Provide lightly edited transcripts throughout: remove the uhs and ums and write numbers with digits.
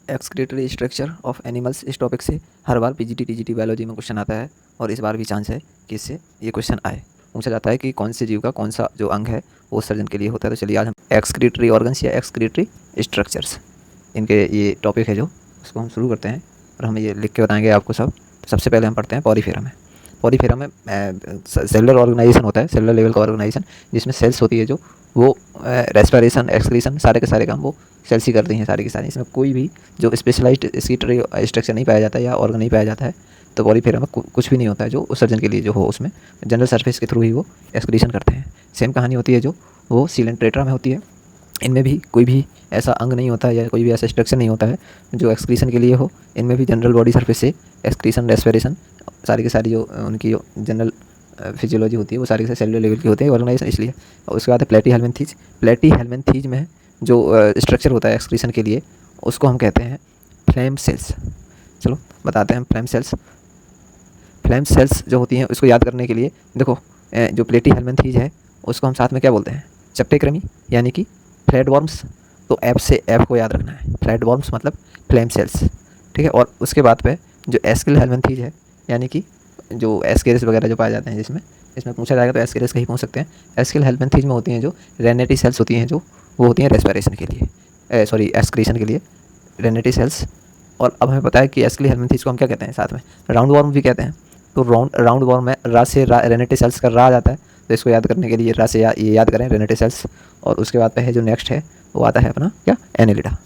Excretory structure of animals, इस topic से हर बार PGT TGT biology में क्वेश्चन आता है और इस बार भी चांस है कि इससे ये क्वेश्चन आए। पूछा जाता है कि कौन से जीव का कौन सा जो अंग है वो सर्जन के लिए होता है। तो चलिए आज हम एक्सक्रीटरी ऑर्गन्स या एक्सक्रीटरी स्ट्रक्चर्स, इनके ये टॉपिक है जो उसको हम शुरू करते हैं और हम ये लिख के बताएंगे आपको सब। तो सबसे पहले हम पढ़ते हैं पॉलीफेरा में। पॉलीफेरा में सेलुलर ऑर्गेनाइजेशन होता है, सेलुलर लेवल का ऑर्गेनाइजेशन, जिसमें सेल्स होती है जो वो रेस्पिरेशन एक्सक्रीशन सारे के सारे काम वो सेल्स ही करती हैं सारी की सारी। इसमें कोई भी जो स्पेशलाइज्ड स्कीटरी स्ट्रक्चर नहीं पाया जाता है या ऑर्गन नहीं पाया जाता है। तो पॉलीफेरा में कुछ भी नहीं होता है जो उस सर्जन के लिए जो हो, उसमें जनरल सरफेस के थ्रू ही वो एक्सक्रीशन करते हैं। सेम कहानी होती है जो वो सीलेंट्रेटा में होती है। इनमें भी कोई भी ऐसा अंग नहीं होता है या कोई भी ऐसा स्ट्रक्चर नहीं होता है जो एक्सक्रीशन के लिए हो। इनमें भी जनरल बॉडी सरफेस से एक्सक्रीशन रेस्पिरेशन सारी की सारी जो उनकी जो जनरल फिजियोलॉजी होती है वो सारी के सेलुलर लेवल की होती है ऑर्गेनाइजेशन, इसलिए। और उसके बाद है प्लेटीहेल्मिन्थीज। प्लेटीहेल्मिन्थीज में जो स्ट्रक्चर होता है एक्सक्रीशन के लिए उसको हम कहते हैं फ्लेम सेल्स। चलो बताते हैं फ्लेम सेल्स। फ्लेम सेल्स जो होती हैं उसको याद करने के लिए देखो, जो प्लेटीहेल्मिन्थीज है उसको हम साथ में क्या बोलते हैं, चप्टेकृमि यानी कि फ्लैट वर्म्स। तो एफ से एफ को याद रखना है, फ्लैट वर्म्स मतलब फ्लेम सेल्स, ठीक है। और उसके बाद पे जो एस्किल हेल्मेंथीज है यानी कि जो एस्केरिस वगैरह जो पाए जाते हैं, जिसमें इसमें पूछा जाएगा तो एस्केरिस का ही पूछ सकते हैं। एस्किल हेल्मेंथीज में होती हैं जो रेनेटी सेल्स होती हैं, जो वो होती हैं रेस्पिरेशन के लिए, सॉरी एक्सक्रीशन के लिए, रेनेटी सेल्स। और अब हमें पता है कि एस्किल हेल्मेंथीज को हम क्या कहते हैं, साथ में राउंड वर्म भी कहते हैं। तो राउंड वर्म में रा से रेनेटी सेल्स का रा आ जाता है, तो इसको याद करने के लिए रा से ये याद करें रेनेटी सेल्स। और उसके बाद पे है जो नेक्स्ट है वो आता है अपना क्या, एनेलिडा।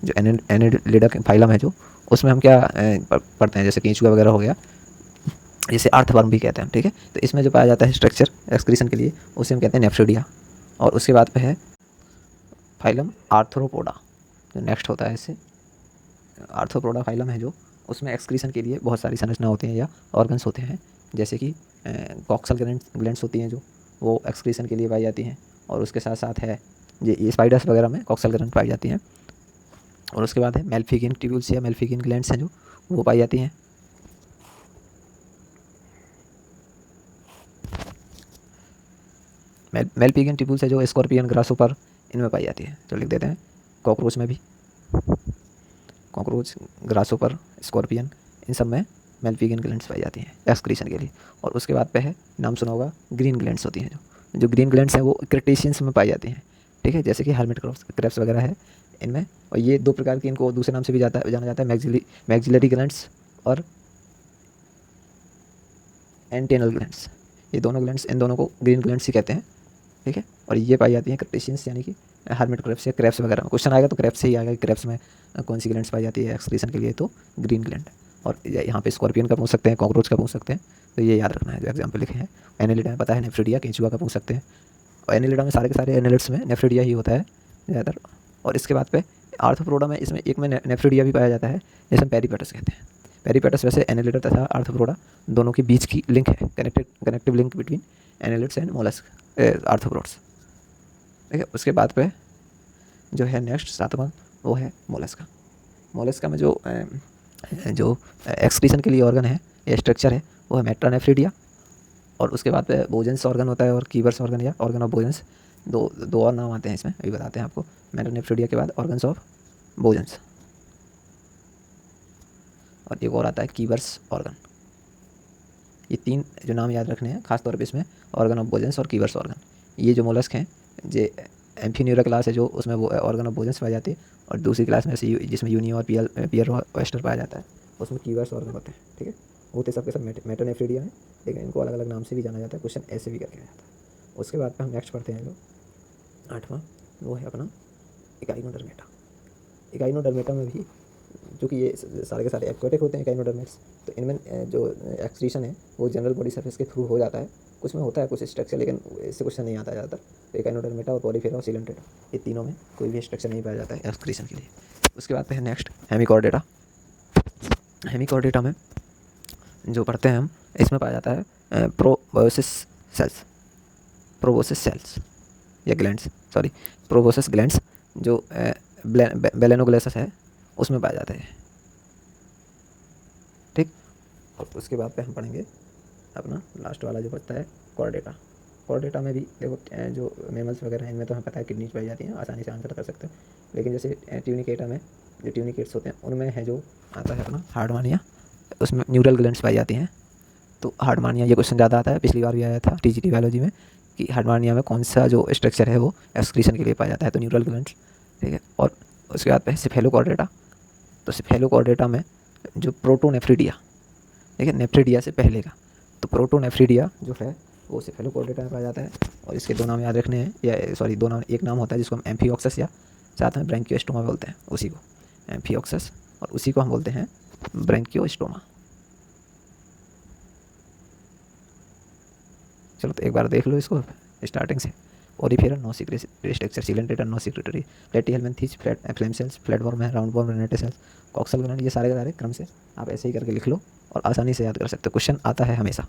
जो एनेलिडा के फाइलम है जो उसमें हम क्या पढ़ते हैं, जैसे केंचुआ वगैरह हो गया, जिसे अर्थवर्म भी कहते हैं, ठीक है। तो इसमें जो पाया जाता है स्ट्रक्चर एक्सक्रीशन के लिए उसे हम कहते हैं नेफ्रोडिया। और उसके बाद पे है फाइलम आर्थ्रोपोडा, जो नेक्स्ट होता है इससे। आर्थ्रोपोडा फाइलम है जो उसमें एक्सक्रीशन के लिए बहुत सारी संरचना होती हैं या ऑर्गन्स होते हैं, जैसे कि कॉक्सल ग्लैंड्स होती हैं जो वो एक्सक्रीशन के लिए पाई जाती हैं। और उसके साथ साथ है ये स्पाइडर्स वगैरह में कॉक्सल ग्लैंड पाई जाती हैं। और उसके बाद है मेल्फिगिन ट्यूब्यूल्स या मेल्फिगिन ग्लैंड्स हैं जो वो पाई जाती हैं। मेल्फिगिन ट्यूब्यूल्स है जो स्कॉर्पियन ग्रासोपर इनमें पाई जाती है। तो लिख देते हैं कॉकरोच में भी, कॉकरोच ग्रासोपर स्कॉर्पियन इन सब में मेल्फिगिन ग्लैंड्स पाई जाती हैं एक्सक्रीशन के लिए। और उसके बाद पे है, नाम सुना होगा, ग्रीन ग्लैंड्स होती हैं जो ग्रीन ग्लैंड्स हैं वो क्रेटेशियंस में पाई जाती हैं, ठीक है, जैसे कि हेलमेट क्रैब्स वगैरह है इनमें। और ये दो प्रकार की, इनको दूसरे नाम से भी जाना जाता है, मैक्सिलरी ग्लैंड्स और एंटेनल ग्लैंड्स। ये दोनों ग्लैंड्स, इन दोनों को ग्रीन ग्लैंड्स ही कहते हैं, ठीक है। और ये पाई जाती हैं क्रेटेशियंस यानी कि हर्मिट क्रैब्स या क्रैब्स वगैरह में। क्वेश्चन आएगा तो क्रैब्स से ही आएगा कि क्रैब्स में कौन सी ग्लैंड्स पाई जाती है एक्सक्रीशन के लिए, तो ग्रीन ग्लैंड। और यहाँ पे स्कॉर्पियन का पूछ सकते हैं, कॉकरोच का पूछ सकते हैं, तो ये याद रखना है जो एग्जाम्पल लिखे हैं। एनेलिडा में पता है, नेफ्रिडिया केंचुआ का पूछ सकते हैं। और एनेलिडा में सारे के सारे एनेलिड्स में नेफ्रिडिया ही होता है ज़्यादातर। और इसके बाद पे आर्थ्रोपोडा में, इसमें एक में नेफ्रिडिया भी पाया जाता है, जैसे हम पेरीपेटस कहते हैं। पेरीपेटस वैसे एनेलिडा तथा आर्थ्रोपोडा दोनों के बीच की लिंक है, connective link between annelids and mollusc arthropods, ठीक है। उसके बाद पे जो है नेक्स्ट सातवां वो है मोलस्का। मोलस्का में जो एक्सक्रीशन के लिए ऑर्गन है या स्ट्रक्चर है वो है मेट्रानेफ्रिडिया। और उसके बाद पे बोजेंस ऑर्गन होता है और कीवर्स ऑर्गन या ऑर्गन ऑफ बोजेंस, दो और नाम आते हैं इसमें, अभी बताते हैं आपको। मेट्रानेफ्रिडिया के बाद ऑर्गन्स ऑफ बोजेंस, और एक और आता है कीवर्स ऑर्गन। ये तीन जो नाम याद रखने हैं खासतौर पे इसमें, ऑर्गन ऑफ बोजेंस और कीवर्स ऑर्गन। ये जो मोलस्क हैं, जो एम्फीन्यूरा क्लास है जो उसमें वो ऑर्गन ऑफ बोजेंस पाई जाती है। और दूसरी क्लास में जिसमें यूनी और पियर वेस्टर पाया जाता है, उसमें कीवर्स ऑर्गन होते हैं, ठीक है। होते सबके सब मेटानेफ्रिडिया है, लेकिन इनको अलग अलग नाम से भी जाना जाता है, क्वेश्चन ऐसे भी करके जाता है। उसके बाद हम नेक्स्ट पढ़ते हैं जो आठवां, वो है अपना इकाइनोडर्मेटा। इकाइनोडर्मेटा में भी, क्योंकि ये सारे के सारे एक्वेटिक होते हैं इकाइनोडर्मेट्स, तो इनमें जो एक्सक्रीशन है वो जनरल बॉडी सर्फेस के थ्रू हो जाता है। कुछ में होता है कुछ स्ट्रक्चर, लेकिन इससे क्वेश्चन नहीं आता ज़्यादातर। तो इकाइनोडर्मेटा और पॉलीफेरा और सीलेंट्रेटा, ये तीनों में कोई भी स्ट्रक्चर नहीं पाया जाता है एक्सक्रीशन के लिए। उसके बाद पे है नेक्स्ट हेमिकॉर्डेटा। हेमिकॉर्डेटा में जो पढ़ते हैं हम, इसमें पाया जाता है प्रोबोसिस सेल्स, प्रोबोसिस सेल्स या ग्लैंड्स, सॉरी प्रोबोसिस ग्लैंड्स, जो बेलेनोग्लेसस है उसमें पाया जाता है, ठीक। और उसके बाद पे हम पढ़ेंगे अपना लास्ट वाला जो बचता है कॉर्डेटा। कॉर्डेटा में भी देखो, जो मेमल्स वगैरह हैं इनमें तो हमें पता है किडनीज पाई जाती हैं, आसानी से आंसर कर सकते हैं। लेकिन जैसे ट्यूनिकेटा में जो ट्यूनिकेट्स होते हैं उनमें है जो आता है अपना हार्डमानिया, उसमें न्यूरल ग्लैंड्स पाई जाती हैं। तो हार्डमानिया ये क्वेश्चन ज़्यादा आता है, पिछली बार भी आया था टीजीटी बायोलॉजी में कि हार्डमानिया में कौन सा जो स्ट्रक्चर है वो एक्सक्रीशन के लिए पाया जाता है, तो न्यूरल ग्लैंड्स। ठीक है, और उसके बाद है सिफेलोकॉर्डेटा। तो सिफेलोकॉर्डेटा में जो प्रोटोनेफ्रिडिया, ठीक है, नेफ्रिडिया से पहले का, तो प्रोटोनेफ्रिडिया जो है वो सिफेलोकॉर्डेटा में पाया जाता है। और इसके दो नाम याद रखने हैं, या सॉरी दो नाम, एक नाम होता है जिसको हम एम्फियोक्सस या साथ में ब्रैंकियोस्टोमा बोलते हैं, उसी को एम्फियोक्सस, और उसी को हम बोलते हैं ब्रैंकियोस्टोमा। चलो तो एक बार देख लो इसको स्टार्टिंग से। Porifera no secretory structure, Coelenterata no secretory, Platyhelminthes, flat flame cells, flatworm है, roundworm, renette cells, coxal gland, ये सारे के सारे क्रम से आप ऐसे ही करके लिख लो और आसानी से याद कर सकते हो, क्वेश्चन आता है हमेशा।